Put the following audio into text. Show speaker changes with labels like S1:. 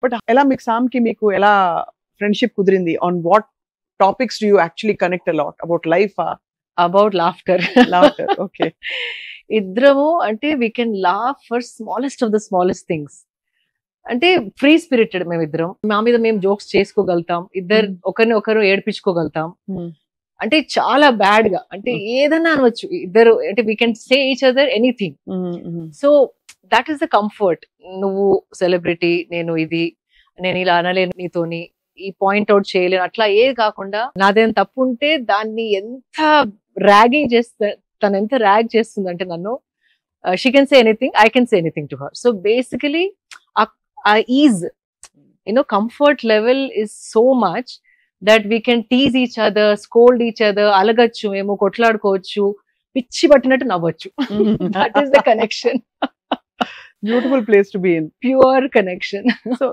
S1: But ఎలా మీకు Sam కి మీకు ఎలా ఫ్రెండ్షిప్ కుదిరింది? On what topics do you actually connect a lot? About life?
S2: About laughter.
S1: Laughter. Okay.
S2: ఇద్దరము అంటే we can laugh for smallest of the smallest things. అంటే ఫ్రీ స్పిరిటెడ్ మేమిద్దరం. మా మీద మేము జోక్స్ చేసుకోగలుగుతాం. ఇద్దరు ఒకరిని ఒకరు ఏడిపించుకోగలుగుతాం. అంటే చాలా బ్యాడ్ గా అంటే ఏదన్నా అనవచ్చు ఇద్దరు. అంటే we can say each other anything. So that is the comfort. నువ్వు సెలబ్రిటీ, నేను ఇది, నేను ఇలా అనలేను నీతోని, ఈ పాయింట్ అవుట్ చేయలేను, అట్లా ఏ కాకుండా నాదేం తప్పు ఉంటే దాన్ని ఎంత ర్యాగింగ్ చేస్తా, తను ఎంత ర్యాగ్ చేస్తుంది అంటే నన్ను, she can say anything, I can say anything to her. So basically ah is, comfort level is so much that we can tease each other, scold each other, alagachu, మేము కొట్లాడుకోవచ్చు, పిచ్చి పట్టినట్టు నవ్వచ్చు. That is the connection.
S1: Beautiful place to be in.
S2: Pure connection.
S1: So